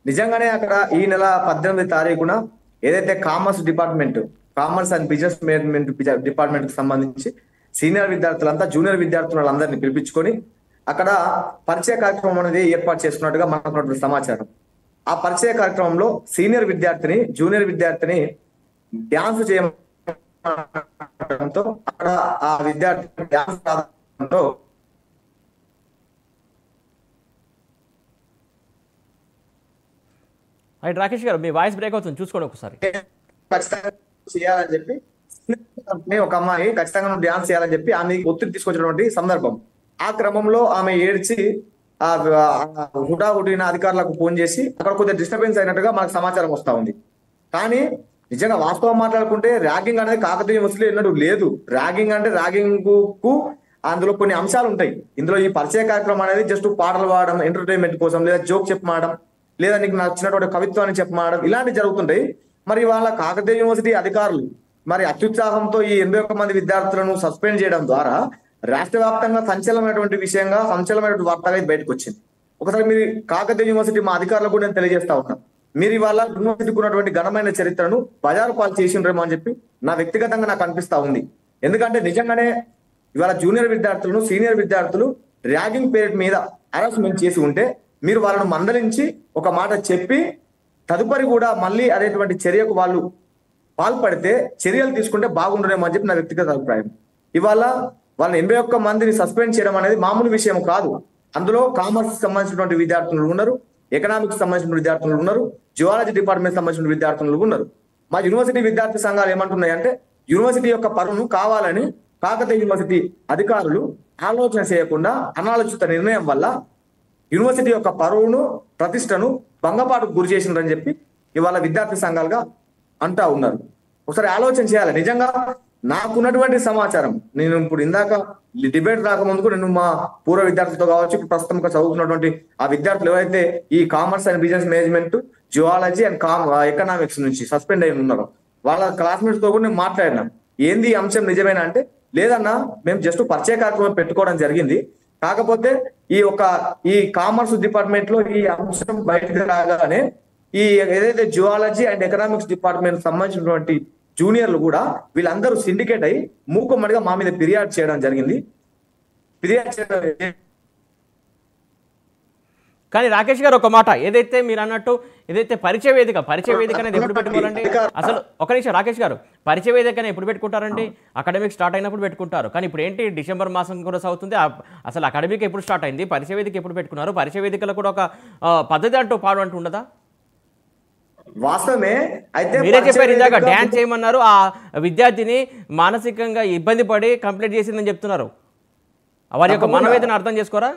నిజంగానే అక్కడ ఈ నెల 18 తారీఖున ఏదైతే commerce and business management department కి సంబంధించి సీనియర్ విద్యార్థులంతా జూనియర్ విద్యార్థులందరినీ పిలిపించుకొని అక్కడ పరిచయ కార్యక్రమం అనేది ఏర్పాటు చేసుకున్నట్టుగా మనకు సమాచారం. ఆ పరిచయ కార్యక్రమంలో సీనియర్ విద్యార్థిని జూనియర్ విద్యార్థిని డ్యాన్స్ చేయడంతో అక్కడ ఆ విద్యార్థి డ్యాన్స్ రావడంతో రాకేష్ గారు మీ వాయిస్ బ్రేక్ అవుతుంది, చూసుకోండి ఒకసారి. ఖచ్చితంగా చేయాలని చెప్పి ఒక అమ్మాయి ఖచ్చితంగా డ్యాన్స్ చేయాలని చెప్పి ఆమె ఒత్తిడి తీసుకొచ్చినటువంటి సందర్భం. ఆ క్రమంలో ఆమె ఏడ్చి ఆ హుటాహుటిన అధికారులకు ఫోన్ చేసి అక్కడ కొద్దిగా డిస్టర్బెన్స్ అయినట్టుగా మనకు సమాచారం వస్తా ఉంది. కానీ నిజంగా వాస్తవం మాట్లాడుకుంటే ర్యాగింగ్ అనేది కాకతీయ యూనివర్సిటీలో ఎన్నడూ లేదు. ర్యాగింగ్ అంటే ర్యాగింగ్ కు అందులో కొన్ని అంశాలు ఉంటాయి. ఇందులో ఈ పరిచయ కార్యక్రమం అనేది జస్ట్ పాటలు పాడడం, ఎంటర్టైన్మెంట్ కోసం, లేదా జోక్ చెప్పమాడడం, లేదా నీకు నచ్చినటువంటి కవిత్వాన్ని చెప్పమాడడం, ఇలాంటివి జరుగుతుంటాయి. మరి వాళ్ళ కాకతీయ యూనివర్సిటీ అధికారులు మరి అత్యుత్సాహంతో ఈ 81 మంది విద్యార్థులను సస్పెండ్ చేయడం ద్వారా రాష్ట్ర వ్యాప్తంగా సంచలనమైనటువంటి వార్తగా ఇది బయటకు వచ్చింది. ఒకసారి మీరు కాకతీయ యూనివర్సిటీ మా అధికారులకు కూడా నేను తెలియజేస్తా ఉన్నాను, మీరు ఇవాళ యూనివర్సిటీకి ఉన్నటువంటి ఘనమైన చరిత్రను బజారు పాలు చేసిండ్రేమో అని చెప్పి నా వ్యక్తిగతంగా నాకు అనిపిస్తా ఉంది. ఎందుకంటే నిజంగానే ఇవాళ జూనియర్ విద్యార్థులను సీనియర్ విద్యార్థులు ర్యాగింగ్ పీరియడ్ మీద హరాస్మెంట్ చేసి ఉంటే మీరు వాళ్ళను మందలించి ఒక మాట చెప్పి తదుపరి కూడా మళ్ళీ అదేటువంటి చర్యకు వాళ్ళు పాల్పడితే చర్యలు తీసుకుంటే బాగుండరేమో అని చెప్పి నా వ్యక్తిగత అభిప్రాయం. ఇవాళ వాళ్ళని 81 మందిని సస్పెండ్ చేయడం అనేది మామూలు విషయం కాదు. అందులో కామర్స్ సంబంధించినటువంటి విద్యార్థులు ఉన్నారు, ఎకనామిక్స్ సంబంధించిన విద్యార్థులు ఉన్నారు, జియాలజీ డిపార్ట్మెంట్ సంబంధించిన విద్యార్థులు ఉన్నారు. మా యూనివర్సిటీ విద్యార్థి సంఘాలు ఏమంటున్నాయంటే యూనివర్సిటీ యొక్క పరువును కావాలని కాకతీయ యూనివర్సిటీ అధికారులు ఆలోచన చేయకుండా అనాలోచిత నిర్ణయం వల్ల యూనివర్సిటీ యొక్క పరువును ప్రతిష్టను భంగపాటుకు గురి చేసిండ్రని చెప్పి ఇవాళ విద్యార్థి సంఘాలుగా అంటా ఉన్నారు. ఒకసారి ఆలోచన చేయాలి. నిజంగా నాకున్నటువంటి సమాచారం, నేను ఇప్పుడు ఇందాక డిబేట్ రాకముందుకు నేను మా పూర్వ విద్యార్థులతో కావచ్చు, ఇప్పుడు ప్రస్తుతం చదువుతున్నటువంటి ఆ విద్యార్థులు ఎవరైతే e commerce and business management, geology and economics నుంచి సస్పెండ్ అయి ఉన్నారో వాళ్ళ క్లాస్మేట్స్ తో కూడా నేను మాట్లాడినాం. ఏంది ఈ అంశం నిజమేనా అంటే, లేదన్నా మేము జస్ట్ పరిచయ కార్యక్రమం పెట్టుకోవడం జరిగింది, కాకపోతే ఈ కామర్స్ డిపార్ట్మెంట్ లో ఈ అంశం బయటకు రాగానే ఈ ఏదైతే జియాలజీ అండ్ ఎకనామిక్స్ డిపార్ట్మెంట్ సంబంధించినటువంటి జూనియర్లు కూడా వీళ్ళందరూ సిండికేట్ అయి మూకుమ్మడిగా మా మీద ఫిర్యాదు చేయడం జరిగింది. కానీ రాకేష్ గారు ఒక మాట, ఏదైతే మీరు అన్నట్టు ఏదైతే పరిచయ వేదిక అనేది ఎప్పుడు పెట్టుకోవాలండి? అసలు ఒక నిమిషం రాకేష్ గారు, పరిచయ వేదికనే ఎప్పుడు పెట్టుకుంటారండి? అకాడమిక్ స్టార్ట్ అయినప్పుడు పెట్టుకుంటారు. కానీ ఇప్పుడు ఏంటి, డిసెంబర్ మాసం కొనసాగుతుంది, అసలు అకాడమిక్ ఎప్పుడు స్టార్ట్ అయింది, పరిచయ వేదిక ఎప్పుడు పెట్టుకున్నారు? పరిచయ వేదికలో కూడా ఒక పద్ధతి అంటూ పాడు అంటూ ఉండదా? వాస్తవమే. అయితే మీరే చెప్పారు ఇందాక డ్యాన్స్ చేయమన్నారు, ఆ విద్యార్థిని మానసికంగా ఇబ్బంది పడి కంప్లైంట్ చేసిందని చెప్తున్నారు. వారి యొక్క మనోవేదన అర్థం చేసుకోరా?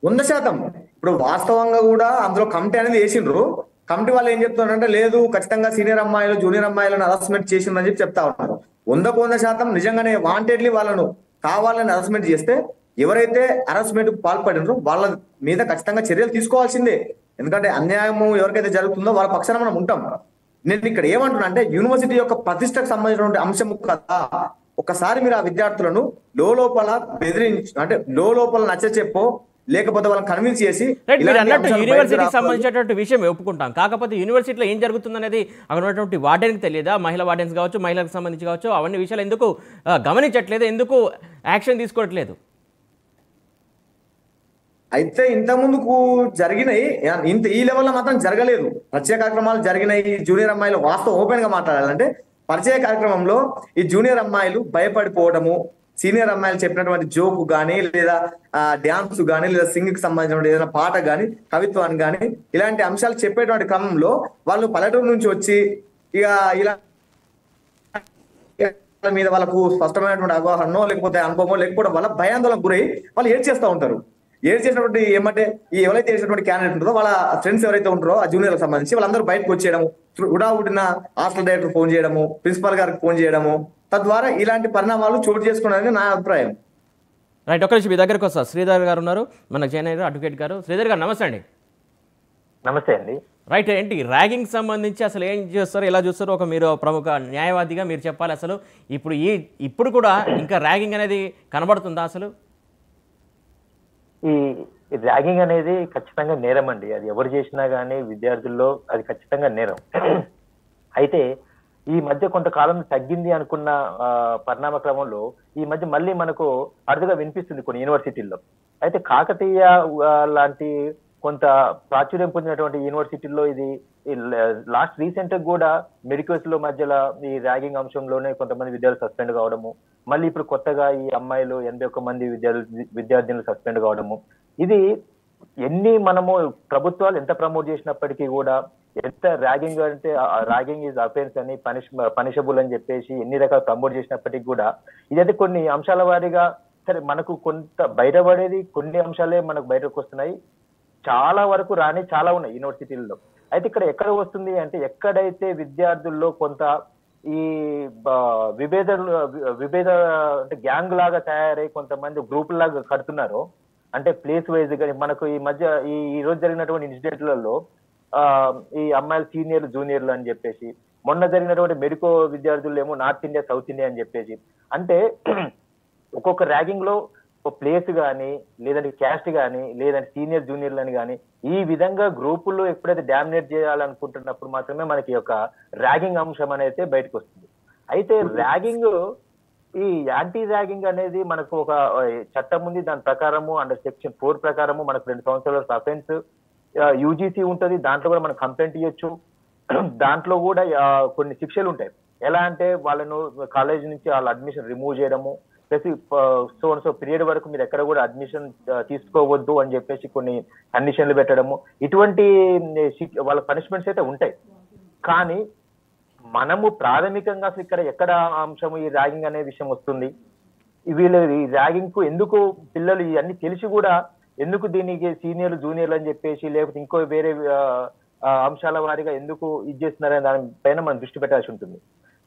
100%. ఇప్పుడు వాస్తవంగా కూడా అందులో కమిటీ అనేది వేసిండ్రు. కమిటీ వాళ్ళు ఏం చెప్తున్నారంటే, లేదు ఖచ్చితంగా సీనియర్ అమ్మాయిలు జూనియర్ అమ్మాయిలను హరాస్మెంట్ చేసిండ్రని చెప్పి చెప్తా ఉన్నారు. 100% నిజంగానే వాంటెడ్లీ వాళ్ళను కావాలని హరాస్మెంట్ చేస్తే ఎవరైతే హరాస్మెంట్ కు పాల్పడినరో వాళ్ళ మీద ఖచ్చితంగా చర్యలు తీసుకోవాల్సిందే. ఎందుకంటే అన్యాయము ఎవరికైతే జరుగుతుందో వాళ్ళ పక్షాన మనం ఉంటాం. నేను ఇక్కడ ఏమంటున్నా అంటే, యూనివర్సిటీ యొక్క ప్రతిష్టకు సంబంధించినటువంటి అంశం కదా. ఒకసారి మీరు ఆ విద్యార్థులను లోపల బెదిరించి, అంటే లోపల నచ్చచెప్పో లేకపోతే వాళ్ళని కన్విన్స్ చేసి, యూనివర్సిటీకి సంబంధించినటువంటి విషయం ఒప్పుకుంటాం, కాకపోతే యూనివర్సిటీలో ఏం జరుగుతుంది అనేది అక్కడ ఉన్నటువంటి వార్డెన్కి తెలియదా? మహిళా వార్డెన్స్ కావచ్చు, మహిళలకు సంబంధించి కావచ్చు, అవన్నీ విషయాలు ఎందుకు గమనించట్లేదు, ఎందుకు యాక్షన్ తీసుకోవట్లేదు? అయితే ఇంత ముందుకు జరిగినాయి, ఈ లెవెల్లో మాత్రం జరగలేదు. పరిచయ కార్యక్రమాలు జరిగినాయి. జూనియర్ అమ్మాయిలు వాస్తవం ఓపెన్ గా మాట్లాడాలంటే, పరిచయ కార్యక్రమంలో ఈ జూనియర్ అమ్మాయిలు భయపడిపోవడము, సీనియర్ అమ్మాయిలు చెప్పినటువంటి జోకు కానీ, లేదా డ్యాన్స్ కానీ, లేదా సింగ్ కి సంబంధించిన ఏదైనా పాట కానీ, కవిత్వాన్ని కానీ, ఇలాంటి అంశాలు చెప్పేటువంటి క్రమంలో వాళ్ళు పల్లెటూరు నుంచి వచ్చి ఇక ఇలా మీద వాళ్ళకు స్పష్టమైనటువంటి అవగాహన లేకపోతే అనుభవం లేకపోవడం వల్ల భయాందోళనకు గురై వాళ్ళు ఏడ్ చేస్తూ ఉంటారు. ఏడ్ చేసినటువంటి ఏమంటే, ఈ ఎవరైతే చేసినటువంటి క్యాండిడేట్ ఉంటుందో వాళ్ళ ఫ్రెండ్స్ ఎవరైతే ఉంటారో ఆ జూనియర్లకు సంబంధించి వాళ్ళందరూ బయటకు వచ్చేయడము, ఉడావుడిన హాస్టల్ డైరెక్టర్ ఫోన్ చేయడము, ప్రిన్సిపల్ గారికి ఫోన్ చేయడము, తద్వారా ఇలాంటి పరిణామాలు చోటు చేసుకున్నారని నా అభిప్రాయం. రైట్, ఒక్క నిమిషం మీ దగ్గరకు వస్తారు. శ్రీధర్ గారు ఉన్నారు, మనకు జాయిన్ అయ్యారు, అడ్వకేట్ గారు. శ్రీధర్ గారు నమస్తే అండి. నమస్తే అండి. రైట్, ఏంటి ర్యాగింగ్ సంబంధించి అసలు ఏం చేస్తారు, ఎలా చూస్తారు? ఒక మీరు ప్రముఖ న్యాయవాదిగా మీరు చెప్పాలి. అసలు ఇప్పుడు కూడా ఇంకా ర్యాగింగ్ అనేది కనబడుతుందా? అసలు ఈ ఈ ర్యాగింగ్ అనేది ఖచ్చితంగా నేరం అండి. అది ఎవరు చేసినా కానీ విద్యార్థుల్లో అది ఖచ్చితంగా నేరం. అయితే ఈ మధ్య కొంతకాలం తగ్గింది అనుకున్న పరిణామ క్రమంలో ఈ మధ్య మళ్ళీ మనకు అరుదుగా వినిపిస్తుంది కొన్ని యూనివర్సిటీల్లో. అయితే కాకతీయ లాంటి కొంత ప్రాచుర్యం పొందినటువంటి యూనివర్సిటీల్లో ఇది లాస్ట్ రీసెంట్ కూడా మెడికల్స్ లో మధ్యలో ఈ ర్యాగింగ్ అంశంలోనే కొంతమంది విద్యార్థులు సస్పెండ్ కావడము, మళ్ళీ ఇప్పుడు కొత్తగా ఈ అమ్మాయిలు 81 మంది విద్యార్థినులు సస్పెండ్ కావడము, ఇది ఎన్ని మనము ప్రభుత్వాలు ఎంత ప్రమోట్ చేసినప్పటికీ కూడా, ఎంత ర్యాగింగ్ అంటే ర్యాగింగ్ ఈజ్ అఫెన్స్ అని పనిషబుల్ అని చెప్పేసి ఎన్ని రకాల ప్రమోట్ చేసినప్పటికీ కూడా ఇదైతే కొన్ని అంశాల వారీగా సరే మనకు కొంత బయటపడేది కొన్ని అంశాలే మనకు బయటకు వస్తున్నాయి, చాలా వరకు రాని చాలా ఉన్నాయి యూనివర్సిటీల్లో. అయితే ఇక్కడ ఎక్కడ వస్తుంది అంటే ఎక్కడైతే విద్యార్థుల్లో కొంత ఈ విభేద అంటే గ్యాంగ్ లాగా తయారై కొంతమంది గ్రూప్ లాగా కడుతున్నారో, అంటే ప్లేస్ వైజ్ గా మనకు ఈ మధ్య ఈ రోజు జరిగినటువంటి ఇన్సిడెంట్లలో ఈ అమ్మాయిలు సీనియర్లు జూనియర్లు అని చెప్పేసి, మొన్న జరిగినటువంటి మెడికో విద్యార్థులు ఏమో నార్త్ ఇండియా సౌత్ ఇండియా అని చెప్పేసి, అంటే ఒక్కొక్క ర్యాగింగ్ లో ఒక ప్లేస్ కానీ లేదంటే క్యాస్ట్ కానీ లేదంటే సీనియర్ జూనియర్లు అని కానీ ఈ విధంగా గ్రూపుల్లో ఎప్పుడైతే డామినేట్ చేయాలనుకుంటున్నప్పుడు మాత్రమే మనకి ఒక ర్యాగింగ్ అంశం అనేది బయటకు వస్తుంది. అయితే ర్యాగింగ్ ఈ యాంటీ ర్యాగింగ్ అనేది మనకు ఒక చట్టం ఉంది, దాని ప్రకారము అండర్ సెక్షన్ 4 ప్రకారము మనకు 2 సంవత్సరాల అఫెన్స్, యూజీసీ ఉంటది, దాంట్లో కూడా మనం కంప్లైంట్ ఇవ్వచ్చు. దాంట్లో కూడా కొన్ని శిక్షలు ఉంటాయి. ఎలా అంటే వాళ్ళను కాలేజ్ నుంచి వాళ్ళ అడ్మిషన్ రిమూవ్ చేయడము, ప్లస్ సో పీరియడ్ వరకు మీరు ఎక్కడ కూడా అడ్మిషన్ తీసుకోవద్దు అని చెప్పేసి కొన్ని కండిషన్లు పెట్టడము, ఇటువంటి వాళ్ళ పనిష్మెంట్స్ అయితే ఉంటాయి. కానీ మనము ప్రాథమికంగా అసలు ఇక్కడ ఎక్కడ అంశము ఈ ర్యాగింగ్ అనే విషయం వస్తుంది, వీళ్ళు ఈ ర్యాగింగ్ కు ఎందుకు పిల్లలు ఇవన్నీ తెలిసి కూడా ఎందుకు దీనికి సీనియర్లు జూనియర్లు అని చెప్పేసి లేకపోతే ఇంకో వేరే అంశాల వారీగా ఎందుకు ఇది చేస్తున్నారనే దానిపైన మనం దృష్టి పెట్టాల్సి ఉంటుంది.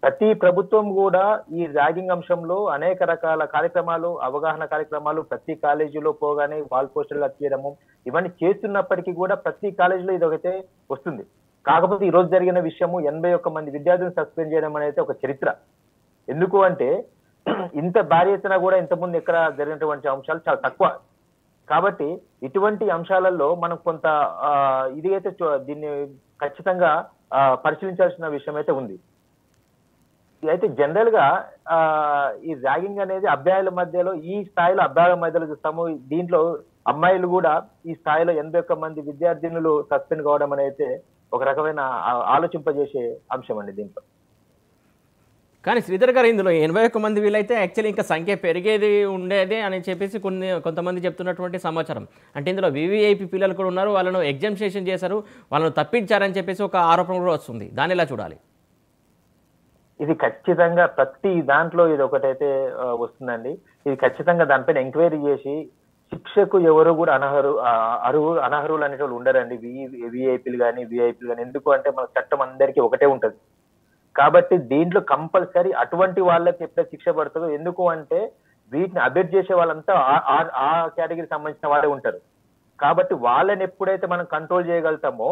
ప్రతి ప్రభుత్వం కూడా ఈ ర్యాగింగ్ అంశంలో అనేక రకాల కార్యక్రమాలు, అవగాహన కార్యక్రమాలు ప్రతి కాలేజీలో పోగానే వాల్ పోస్టర్లు అతికేయడము ఇవన్నీ చేస్తున్నప్పటికీ కూడా ప్రతి కాలేజీలో ఇది ఒకటే వస్తుంది. కాకపోతే ఈ రోజు జరిగిన విషయము 81 మంది విద్యార్థులను సస్పెండ్ చేయడం అనేది ఒక చరిత్ర. ఎందుకు అంటే ఇంత భారీ ఎత్తున కూడా ఇంతకుముందు ఎక్కడ జరిగినటువంటి అంశాలు చాలా తక్కువ. కాబట్టి ఇటువంటి అంశాలలో మనం కొంత ఇది అయితే దీన్ని ఖచ్చితంగా పరిశీలించాల్సిన విషయం అయితే ఉంది. అయితే జనరల్ గా ఈ ర్యాగింగ్ అనేది అబ్బాయిల మధ్యలో ఈ స్థాయిలో అబ్బాయిల మధ్యలో చూస్తాము. దీంట్లో అమ్మాయిలు కూడా ఈ స్థాయిలో 81 మంది విద్యార్థినులు సస్పెండ్ కావడం అనేది ఒక రకమైన ఆలోచింపజేసే అంశం అండి దీంట్లో. కానీ శ్రీధర్ గారు ఇందులో 81 మంది వీళ్ళైతే యాక్చువల్లీ ఇంకా సంఖ్య పెరిగేది ఉండేది అని చెప్పేసి కొంతమంది చెప్తున్నటువంటి సమాచారం. అంటే ఇందులో వివిఐపి పిల్లలు కూడా ఉన్నారు, వాళ్ళను ఎగ్జామినేషన్ చేశారు, వాళ్ళను తప్పించారని చెప్పేసి ఒక ఆరోపణ కూడా వస్తుంది. దాన్ని ఎలా చూడాలి? ఇది ఖచ్చితంగా ప్రతి దాంట్లో ఇది ఒకటైతే వస్తుందండి. ఇది ఖచ్చితంగా దానిపైన ఎంక్వైరీ చేసి శిక్షకు ఎవరు కూడా అనర్హులు అనేటువంటి ఉండరండి. విఐపీలు కానీ విఐపీలు కానీ. ఎందుకు అంటే మన చట్టం అందరికీ ఒకటే ఉంటది. కాబట్టి దీంట్లో కంపల్సరీ అటువంటి వాళ్ళకి ఎప్పుడైతే శిక్ష పడుతుందో, ఎందుకు అంటే వీటిని అబెట్ చేసే వాళ్ళంతా ఆ కేటగిరీకి సంబంధించిన వాళ్ళే ఉంటారు. కాబట్టి వాళ్ళని ఎప్పుడైతే మనం కంట్రోల్ చేయగలుగుతామో